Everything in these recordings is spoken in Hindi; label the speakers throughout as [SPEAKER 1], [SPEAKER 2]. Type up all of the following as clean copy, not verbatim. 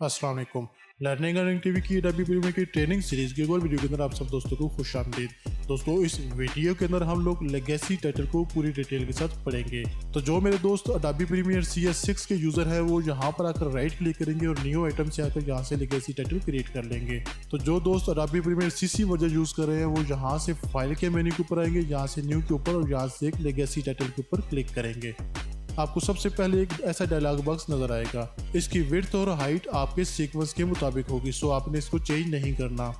[SPEAKER 1] अस्सलाम वालेकुम। लर्निंग अर्निंग टीवी की अडोबी प्रीमियर की ट्रेनिंग सीरीज की एक और वीडियो के अंदर आप सब दोस्तों को खुशामदीद। दोस्तों, इस वीडियो के अंदर हम लोग लेगेसी टाइटल को पूरी डिटेल के साथ पढ़ेंगे। तो जो मेरे दोस्त अडोबी प्रीमियर CS6 के यूजर है वो यहाँ पर आकर राइट क्लिक करेंगे और न्यू आइटम से आकर यहाँ से लेगेसी टाइटल क्रिएट कर लेंगे। तो जो दोस्त Adobe Premiere CC version use कर रहे हैं वो यहाँ से फाइल के मेन्यू के ऊपर आएंगे, यहाँ से न्यू के ऊपर और यहाँ से एक लेगेसी टाइटल के ऊपर क्लिक करेंगे। आपको सबसे पहले एक ऐसा डायलॉग बॉक्स नजर आएगा। इसकी विड्थ और हाइट आपके सीक्वेंस के मुताबिक होगी, सो आपने इसको चेंज नहीं करना।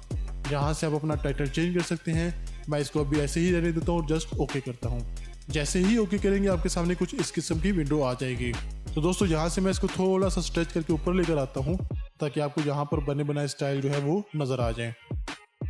[SPEAKER 1] यहाँ से आप अपना टाइटल चेंज कर सकते हैं। मैं इसको अभी ऐसे ही रहने देता हूँ और जस्ट ओके करता हूँ। जैसे ही ओके करेंगे आपके सामने कुछ इस किस्म की विंडो आ जाएगी। तो दोस्तों, यहाँ से मैं इसको थोड़ा सा स्ट्रेच करके ऊपर लेकर आता हूँ ताकि आपको यहाँ पर बने बनाए स्टाइल जो है वो नजर आ जाए।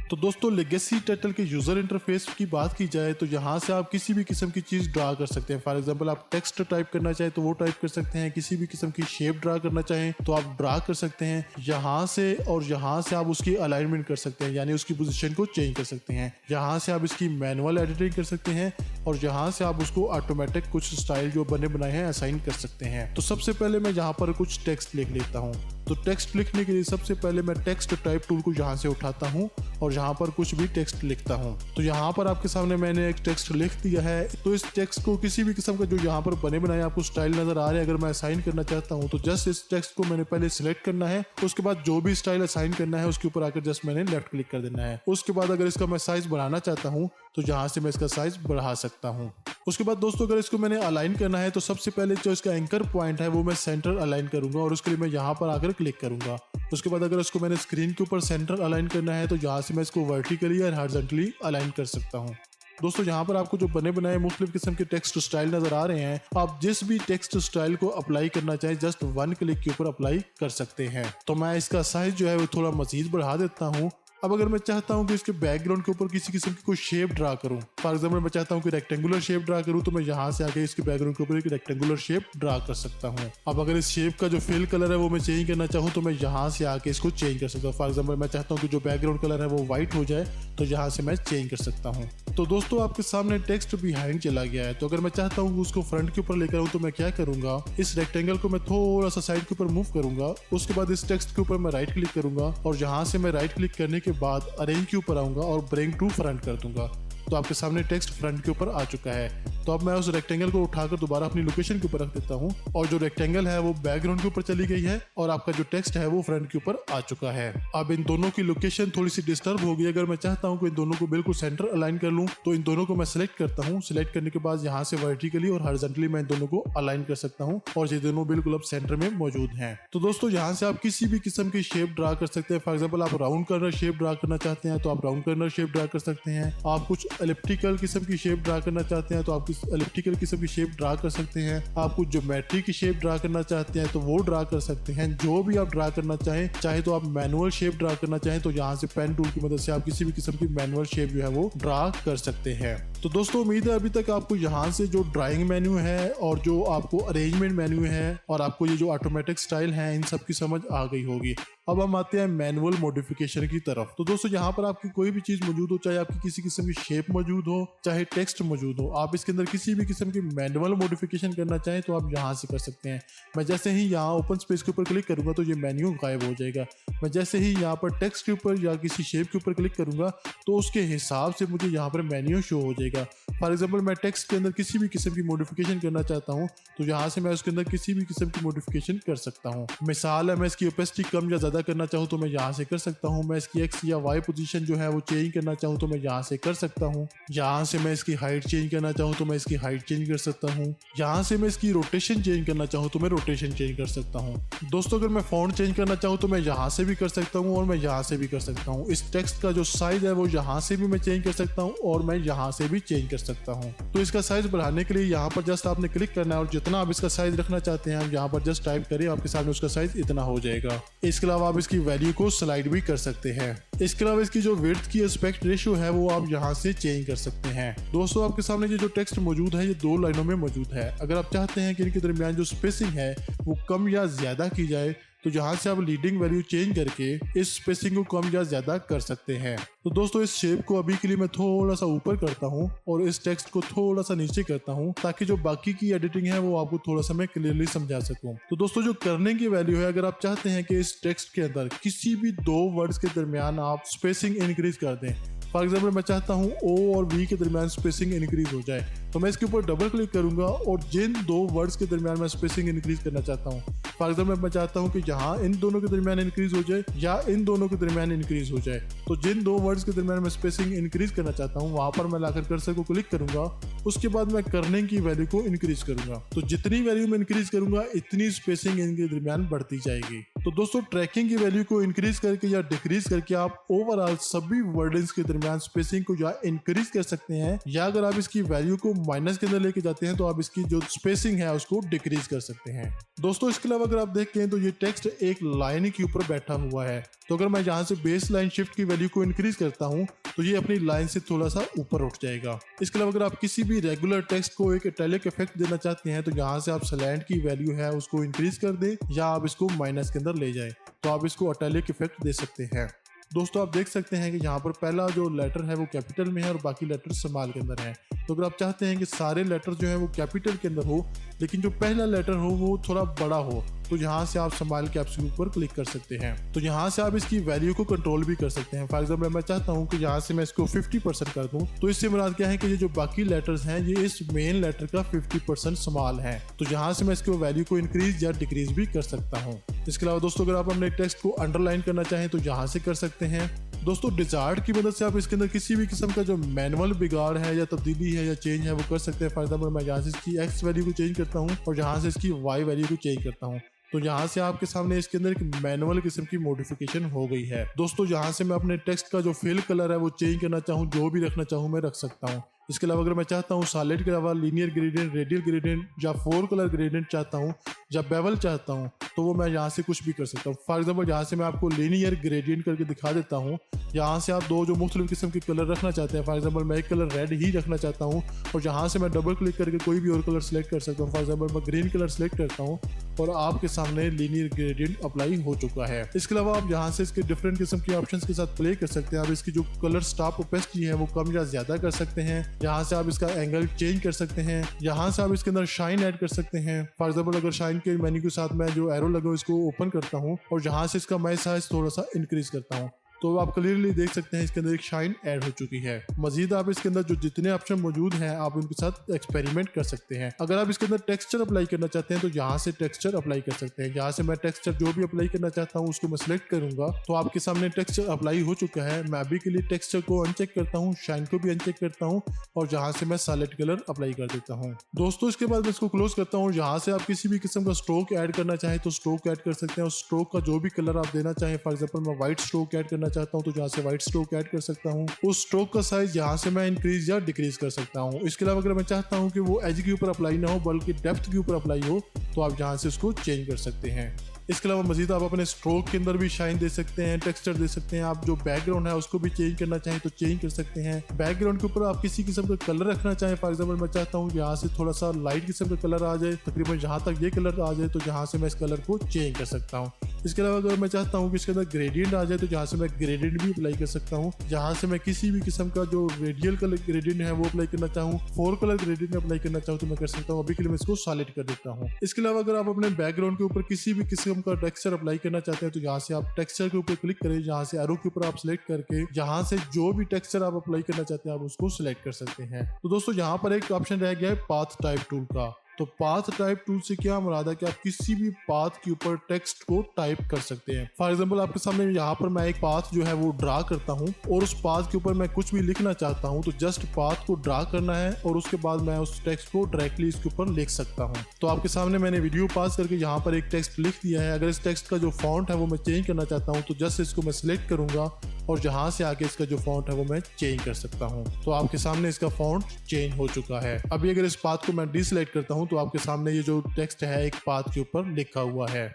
[SPEAKER 1] तो दोस्तों, लेगेसी टाइटल के यूजर इंटरफेस की बात की जाए तो यहाँ से आप किसी भी किस्म की चीज ड्रा कर सकते हैं। फॉर एग्जांपल, आप टेक्स्ट टाइप करना चाहें तो वो टाइप कर सकते हैं। किसी भी किस्म की शेप ड्रा करना चाहें तो आप ड्रा कर सकते हैं यहाँ से, और यहाँ से आप उसकी अलाइनमेंट कर सकते हैं, यानी उसकी पोजीशन को चेंज कर सकते हैं। यहाँ से आप इसकी मैनुअल एडिटिंग कर सकते हैं और यहाँ से आप उसको ऑटोमेटिक कुछ स्टाइल जो बने बनाए हैं असाइन कर सकते हैं। तो सबसे पहले मैं यहाँ पर कुछ टेक्स्ट लिख लेता हूँ। तो टेक्स्ट लिखने के लिए सबसे पहले मैं टेक्स्ट टाइप टूल को यहाँ से उठाता हूँ और यहाँ पर कुछ भी टेक्स्ट लिखता हूँ। तो यहाँ पर आपके सामने मैंने एक टेक्स्ट लिख दिया है। तो इस टेक्स्ट को किसी भी किस्म का जो यहाँ पर बने बनाए आपको स्टाइल नजर आ रहे हैं, अगर मैं असाइन करना चाहता हूँ तो जस्ट इस टेक्स्ट को मैंने पहले सिलेक्ट करना है। उसके बाद जो भी स्टाइल असाइन करना है उसके ऊपर आकर जस्ट मैंने लेफ्ट क्लिक कर देना है। उसके बाद अगर इसका मैं साइज बढ़ाना चाहता हूँ तो यहाँ से मैं इसका साइज बढ़ा सकता हूँ। उसके बाद दोस्तों, अगर इसको मैंने अलाइन करना है तो सबसे पहले जो इसका एंकर पॉइंट है वो मैं सेंटर अलाइन करूंगा और उसके लिए मैं यहाँ पर आकर क्लिक करूंगा। उसके बाद अगर इसको मैंने स्क्रीन के ऊपर सेंटर अलाइन करना है तो यहाँ से मैं इसको वर्टिकली और हॉरिजॉन्टली अलाइन कर सकता हूँ। दोस्तों, यहाँ पर आपको जो बने बनाए मुख्तलिफ किस्म के टेक्स्ट स्टाइल नजर आ रहे हैं। आप जिस भी टेक्स्ट स्टाइल को अप्लाई करना चाहें जस्ट वन क्लिक के ऊपर अप्लाई कर सकते हैं। तो मैं इसका साइज जो है वो थोड़ा मजीद बढ़ा देता हूँ। अब अगर मैं चाहता हूं कि इसके बैकग्राउंड के ऊपर किसी किस्म की कोई शेप ड्रा करूं, फॉर एग्जांपल मैं चाहता हूं कि रेक्टेंगुलर शेप ड्रा करूं, तो मैं यहां से आके इसके बैकग्राउंड के ऊपर एक रेक्टेंगुलर शेप ड्रा कर सकता हूं। अब अगर इस शेप का जो फिल कलर है वो मैं चेंज करना चाहूं तो मैं यहां से आके इसको चेंज कर सकता हूं। फॉर एग्जांपल मैं चाहता हूं कि जो बैकग्राउंड कलर है वो व्हाइट हो जाए, तो यहाँ से मैं चेंज कर सकता हूँ। तो दोस्तों, आपके सामने टेक्स्ट बिहाइंड चला गया है। तो अगर मैं चाहता हूँ उसको फ्रंट के ऊपर लेकर आऊँ तो मैं क्या करूंगा, इस रेक्टेंगल को मैं थोड़ा सा साइड के ऊपर मूव करूंगा। उसके बाद इस टेक्स्ट के ऊपर मैं राइट क्लिक करूंगा और यहाँ से मैं राइट क्लिक करने के बाद अरेंज के ऊपर आऊंगा और ब्रिंग टू फ्रंट कर दूंगा। तो आपके सामने टेक्स्ट फ्रंट के ऊपर आ चुका है। तो अब मैं उस रेक्टेंगल को उठाकर दोबारा अपनी लोकेशन के ऊपर रख देता हूँ और जो रेक्टेंगल है वो बैकग्राउंड के ऊपर चली गई है और आपका जो टेक्स्ट है वो फ्रंट के ऊपर आ चुका है। अब इन दोनों की लोकेशन थोड़ी सी डिस्टर्ब होगी। अगर मैं चाहता हूँ कि इन दोनों को बिल्कुल सेंटर अलाइन कर लूँ तो इन दोनों को मैं सिलेक्ट करता हूँ। सिलेक्ट करने के बाद यहाँ से वर्टिकली और हॉरिजॉन्टली मैं इन दोनों को अलाइन कर सकता हूँ और ये दोनों बिल्कुल अब सेंटर में मौजूद हैं। तो दोस्तों, यहाँ से आप किसी भी किस्म की शेप ड्रा कर सकते हैं। फॉर एग्जाम्पल, आप राउंड कर्नर शेप ड्रा करना चाहते हैं तो आप राउंड कर्नर शेप ड्रा कर सकते हैं। आप कुछ एलिप्टिकल किस्म की शेप ड्रा करना चाहते हैं तो आप एलिप्टिकल किस्म की शेप ड्रा कर सकते हैं। आप कुछ ज्योमेट्री की शेप ड्रा करना चाहते हैं तो वो ड्रा कर सकते हैं। जो भी आप ड्रा करना चाहें, चाहे तो आप मैनुअल शेप ड्रा करना चाहें तो यहाँ से पेन टूल की मदद से आप किसी भी किस्म की मैनुअल शेप जो है वो ड्रा कर सकते हैं। तो दोस्तों, उम्मीद है अभी तक आपको यहाँ से जो ड्राइंग मेन्यू है और जो आपको अरेंजमेंट मेन्यू है और आपको ये जो ऑटोमेटिक स्टाइल है, इन सब की समझ आ गई होगी। अब हम आते हैं मैनुअल मॉडिफिकेशन की तरफ। तो दोस्तों, यहाँ पर आपकी कोई भी चीज मौजूद हो, चाहे आपकी किसी किस्म की शेप मौजूद हो, चाहे टेक्स्ट मौजूद हो, आप इसके अंदर किसी भी किस्म की मैनुअल मॉडिफिकेशन करना चाहें तो आप यहाँ से कर सकते हैं। मैं जैसे ही यहाँ ओपन स्पेस के ऊपर क्लिक करूंगा तो ये मेन्यू गायब हो जाएगा। मैं जैसे ही यहाँ पर टेक्स्ट के ऊपर या किसी शेप के ऊपर क्लिक करूंगा तो उसके हिसाब से मुझे यहाँ पर मेन्यू शो हो जाएगा। फॉर एग्जाम्पल, मैं टेक्स्ट के अंदर किसी भी किस्म की मॉडिफिकेशन करना चाहता हूँ तो यहाँ से मैं उसके अंदर किसी भी किस्म की मॉडिफिकेशन कर सकता हूँ। मिसाल है, मैं इसकी ओपेसिटी कम या ज्यादा करना चाहूँ तो मैं यहाँ से कर सकता हूँ। मैं इसकी एक्स या वाई पोजीशन जो है वो चेंज करना चाहूँ तो मैं यहाँ से कर सकता हूँ। यहाँ से मैं इसकी हाइट चेंज करना चाहूँ तो मैं इसकी हाइट चेंज कर सकता हूँ। यहाँ से मैं इसकी रोटेशन चेंज करना चाहूँ तो मैं रोटेशन चेंज कर सकता हूँ। दोस्तों, अगर मैं फॉन्ट चेंज करना चाहूँ तो मैं यहाँ से भी कर सकता हूँ और मैं यहाँ से भी कर सकता हूँ। इस टेक्स्ट का जो साइज है वो यहाँ से भी मैं चेंज कर सकता हूँ और मैं यहाँ से भी चेंज कर सकता हूँ। तो इसका साइज बढ़ाने के लिए यहाँ पर जस्ट आपने क्लिक करना है और जितना आप इसका साइज रखना चाहते हैं आप यहाँ पर जस्ट टाइप करें, आपके सामने उसका साइज इतना हो जाएगा। इसके अलावा आप इसकी वैल्यू को स्लाइड भी कर सकते हैं। इसके अलावा इसकी जो विड्थ की एस्पेक्ट रेशियो है वो आप यहाँ से चेंज कर सकते हैं। दोस्तों, आपके सामने ये जो टेक्स्ट मौजूद है ये 2 लाइनों में मौजूद है। अगर आप चाहते हैं कि इनके दरमियान जो स्पेसिंग है वो कम या ज्यादा की जाए तो यहाँ से आप लीडिंग वैल्यू चेंज करके इस स्पेसिंग को कम या ज्यादा कर सकते हैं। तो दोस्तों इस शेप को अभी के लिए मैं थोड़ा सा ऊपर करता हूँ और इस टेक्स्ट को थोड़ा सा नीचे करता हूँ, ताकि जो बाकी की एडिटिंग है वो आपको थोड़ा सा मैं क्लियरली समझा सकूँ। तो दोस्तों जो करने की वैल्यू है, अगर आप चाहते हैं कि इस टेक्स्ट के अंदर किसी भी दो वर्ड्स के दरमियान आप स्पेसिंग इंक्रीज कर दें, फॉर एग्जाम्पल मैं चाहता हूँ ओ और वी के दरमियान स्पेसिंग इंक्रीज हो जाए, तो मैं इसके ऊपर डबल क्लिक करूंगा और जिन दो वर्ड्स के दरमियान मैं स्पेसिंग इंक्रीज करना चाहता हूँ, फॉर एग्जाम्पल मैं चाहता हूँ कि जहाँ इन दोनों के दरमियान इंक्रीज हो जाए या इन दोनों के दरमियान इंक्रीज हो जाए, तो जिन दो वर्ड्स के दरमियान मैं स्पेसिंग इंक्रीज करना चाहता हूँ वहां पर मैं लाकर कर्सर को क्लिक करूंगा। उसके बाद मैं करने की वैल्यू को इंक्रीज करूंगा, तो जितनी वैल्यू मैं इंक्रीज करूंगा इतनी स्पेसिंग इनके दरमियान बढ़ती जाएगी। तो दोस्तों ट्रैकिंग की वैल्यू को इंक्रीज करके या डिक्रीज करके आप ओवरऑल सभी वर्ड्स के दरमियान स्पेसिंग को या इंक्रीज कर सकते हैं, या अगर आप इसकी वैल्यू को माइनस के अंदर लेके जाते हैं तो आप इसकी जो स्पेसिंग है उसको डिक्रीज कर सकते हैं। दोस्तों इसके अलावा अगर आप देखते हैं तो ये टेक्स्ट एक लाइन के ऊपर बैठा हुआ है, तो अगर मैं यहाँ से बेस लाइन शिफ्ट की वैल्यू को इंक्रीज करता हूँ तो ये अपनी लाइन से थोड़ा सा ऊपर उठ जाएगा। इसके अलावा अगर आप किसी भी रेगुलर टेक्स्ट को एक इटैलिक इफेक्ट देना चाहते हैं तो यहाँ से आप स्लैंट की वैल्यू है उसको इंक्रीज कर दें या आप इसको माइनस के अंदर ले जाएं, तो आप इसको इटैलिक इफेक्ट दे सकते हैं। दोस्तों आप देख सकते हैं कि यहाँ पर पहला जो लेटर है वो कैपिटल में है और बाकी लेटर स्मॉल के अंदर है। तो अगर आप चाहते हैं कि सारे लेटर जो है वो कैपिटल के अंदर हो लेकिन जो पहला लेटर हो वो थोड़ा बड़ा हो, तो यहाँ से आप स्मॉल कैप्स के ऊपर क्लिक कर सकते हैं। तो यहाँ से आप इसकी वैल्यू को कंट्रोल भी कर सकते हैं। फॉर एग्जाम्पल मैं चाहता हूँ कि यहाँ से मैं इसको 50% कर दूँ, तो इससे मुराद क्या है कि ये जो बाकी लेटर्स हैं ये इस मेन लेटर का 50% स्मॉल है, तो यहाँ से मैं इसको वैल्यू को इंक्रीज या डिक्रीज भी कर सकता हूँ। इसके अलावा दोस्तों अगर आप अपने टेक्स्ट को अंडरलाइन करना चाहें तो यहाँ से कर सकते हैं। दोस्तों डिजार्ड की मदद से आप इसके अंदर किसी भी किस्म का जो मैनुअल बिगाड़ है या तब्दीली है या चेंज है वो कर सकते हैं। फॉर एग्जाम्पल मैं यहाँ से इसकी एक्स वैल्यू को चेंज करता हूँ और यहाँ से इसकी वाई वैल्यू को चेंज करता हूँ, तो यहाँ से आपके सामने इसके अंदर एक मैनुअल किस्म की मॉडिफिकेशन हो गई है। दोस्तों यहाँ से मैं अपने टेक्स्ट का जो फिल कलर है वो चेंज करना चाहूँ, जो भी रखना चाहूँ मैं रख सकता हूँ। इसके अलावा अगर मैं चाहता हूँ सॉलिड के अलावा लीनियर ग्रेडियंट, रेडियल ग्रेडियंट या 4 कलर ग्रेडियंट चाहता हूँ या बेवल चाहता हूँ, तो वो मैं यहाँ से कुछ भी कर सकता हूँ। फॉर एग्जाम्पल यहाँ से मैं आपको लीनियर ग्रेडियंट करके दिखा देता हूँ। यहाँ से आप दो जो मुख्तलिफ किस्म के कलर रखना चाहते हैं, फॉर एग्जाम्पल मैं एक कलर रेड ही रखना चाहता हूँ और यहाँ से मैं डबल क्लिक करके कोई भी और कलर सेलेक्ट कर सकता हूँ। फॉर एग्जाम्पल मैं ग्रीन कलर सेलेक्ट करता हूँ और आपके सामने लीनियर ग्रेडियंट अप्लाई हो चुका है। इसके अलावा आप यहाँ से इसके डिफरेंट किस्म के ऑप्शंस के साथ प्ले कर सकते हैं। आप इसकी जो कलर स्टॉप ओपेसिटी है वो कम या ज्यादा कर सकते हैं। यहाँ से आप इसका एंगल चेंज कर सकते हैं। यहाँ से आप इसके अंदर शाइन ऐड कर सकते हैं। फॉर एग्जाम्पल अगर शाइन के मेन्यू के साथ मैं जो एरो लगा इसको ओपन करता हूँ और यहाँ से इसका मैं साइज थोड़ा सा इंक्रीज करता हूँ, तो आप क्लियरली देख सकते हैं इसके अंदर एक शाइन ऐड हो चुकी है। मजीद आप इसके अंदर जो जितने ऑप्शन मौजूद हैं आप उनके साथ एक्सपेरिमेंट कर सकते हैं। अगर आप इसके अंदर टेक्सचर अप्लाई करना चाहते हैं तो यहाँ से टेक्सचर अप्लाई कर सकते हैं। यहाँ से मैं टेक्सचर जो भी अप्लाई करना चाहता हूँ उसको मैं सिलेक्ट करूंगा, तो आपके सामने टेक्सचर अप्लाई हो चुका है। मैं अभी के लिए टेक्सचर को अनचेक करता हूँ, शाइन को भी अनचेक करता हूँ और यहाँ से मैं सॉलिड कलर अप्लाई कर देता हूँ। दोस्तों इसके बाद मैं इसको क्लोज करता हूँ। यहाँ से आप किसी भी किस्म का स्ट्रोक ऐड करना चाहें तो स्ट्रोक ऐड कर सकते हैं और स्ट्रोक का जो भी कलर आप देना चाहें, फॉर एग्जाम्पल मैं व्हाइट स्ट्रोक ऐड करना चाहता हूँ तो यहाँ से व्हाइट स्ट्रोक ऐड कर सकता हूँ। उस स्ट्रोक का साइज यहाँ से मैं इंक्रीज या डिक्रीज कर सकता हूँ। इसके अलावा अगर मैं चाहता हूँ कि वो एज के ऊपर अप्लाई ना हो बल्कि डेप्थ के ऊपर अप्लाई हो, तो आप यहाँ से उसको चेंज कर सकते हैं। इसके अलावा मजीद आप अपने स्ट्रोक के अंदर भी शाइन दे सकते हैं, टेक्सचर दे सकते हैं। आप जो बैकग्राउंड है उसको भी चेंज करना चाहें तो चेंज कर सकते हैं। बैकग्राउंड के ऊपर आप किसी किस्म का कलर रखना चाहें, फॉर एग्जाम्पल मैं चाहता हूँ यहाँ से थोड़ा सा लाइट किस्म का कलर आ जाए, तकरीबन जहाँ तक ये कलर आ जाए, तो यहाँ से मैं इस कलर को चेंज कर सकता हूँ। इसके अलावा अगर मैं चाहता हूँ कि इसके अंदर ग्रेडियंट आ जाए तो यहाँ से मैं ग्रेडियंट भी अप्लाई कर सकता हूँ। यहाँ से मैं किसी भी किस्म का जो रेडियल कलर ग्रेडियंट है वो अप्लाई करना चाहूँ, 4 कलर ग्रेडियंट अप्लाई करना चाहूँ तो मैं कर सकता हूँ। अभी के लिए मैं इसको सॉलिड कर देता हूँ। इसके अलावा अगर आप अपने बैकग्राउंड के ऊपर किसी भी किस्म का टेक्सचर अप्लाई करना चाहते हैं तो यहाँ से आप टेक्सचर के ऊपर क्लिक करें, यहाँ से एरो के ऊपर आप सिलेक्ट करके यहाँ से जो भी टेक्सचर आप अप्लाई करना चाहते हैं आप उसको सिलेक्ट कर सकते हैं। तो दोस्तों यहाँ पर एक ऑप्शन रह गया है पाथ टाइप टूल का। तो पाथ टाइप टूल से क्या मुराद है कि आप किसी भी पाथ के ऊपर टेक्स्ट को टाइप कर सकते हैं। फॉर एग्जांपल आपके सामने यहाँ पर मैं एक पाथ जो है वो ड्रा करता हूँ और उस पाथ के ऊपर मैं कुछ भी लिखना चाहता हूँ, तो जस्ट पाथ को ड्रा करना है और उसके बाद मैं उस टेक्स्ट को डायरेक्टली इसके ऊपर लिख सकता हूँ। तो आपके सामने मैंने वीडियो पास करके यहाँ पर एक टेक्स्ट लिख दिया है। अगर इस टेक्स्ट का जो फॉन्ट है वो मैं चेंज करना चाहता हूँ तो जस्ट इसको मैं सिलेक्ट करूंगा और जहां से आके इसका जो फॉन्ट है वो मैं चेंज कर सकता हूं। तो आपके सामने इसका फॉन्ट चेंज हो चुका है। अभी अगर इस पाथ को मैं डिसलेक्ट करता हूं तो आपके सामने ये जो टेक्स्ट है एक पाथ के ऊपर लिखा हुआ है।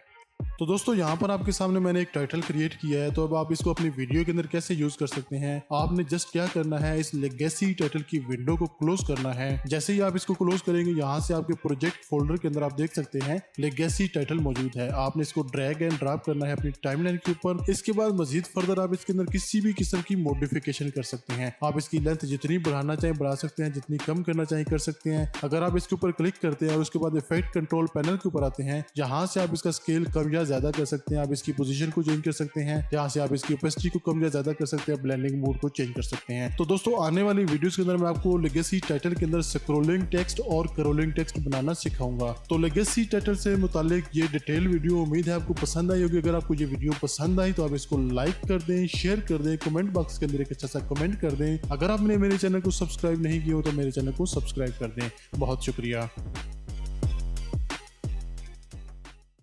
[SPEAKER 1] तो दोस्तों यहाँ पर आपके सामने मैंने एक टाइटल क्रिएट किया है, तो अब आप इसको अपनी वीडियो के अंदर कैसे यूज कर सकते हैं। आपने जस्ट क्या करना है, इस लेगेसी टाइटल की विंडो को क्लोज करना है। जैसे ही आप इसको क्लोज करेंगे, यहाँ से आपके प्रोजेक्ट फोल्डर के अंदर आप देख सकते हैं लेगेसी टाइटल मौजूद है। आपने इसको ड्रैग एंड ड्रॉप करना है अपनी टाइमलाइन के ऊपर। इसके बाद मजीद फर्दर आप इसके अंदर किसी भी किस्म की मॉडिफिकेशन कर सकते हैं। आप इसकी लेंथ जितनी बढ़ाना चाहें बढ़ा सकते हैं, जितनी कम करना चाहें कर सकते हैं। अगर आप इसके ऊपर क्लिक करते हैं और उसके बाद इफेक्ट कंट्रोल पैनल के ऊपर आते हैं, यहाँ से आप इसका स्केल कम या ज्यादा कर सकते हैं। आप इसकी पोजीशन को चेंज कर सकते हैं, यहाँ से आप इसकी ओपेसिटी को कम या ज्यादा कर सकते हैं, ब्लेंडिंग मोड को चेंज कर सकते हैं। तो दोस्तों आने वाली वीडियोस के अंदर मैं आपको लेगेसी टाइटल के अंदर स्क्रॉलिंग टेक्स्ट और क्रॉलिंग टेक्स्ट बनाना सिखाऊंगा। तो लेगेसी टाइटल से मुतालिक ये डिटेल वीडियो उम्मीद है आपको पसंद आई होगी। अगर आपको ये वीडियो पसंद आई तो आप इसको लाइक कर दें, शेयर कर दें, कमेंट बॉक्स के अंदर एक अच्छा सा कमेंट कर दें। अगर आपने मेरे चैनल को सब्सक्राइब नहीं किया हो तो मेरे चैनल को सब्सक्राइब कर दें। बहुत शुक्रिया।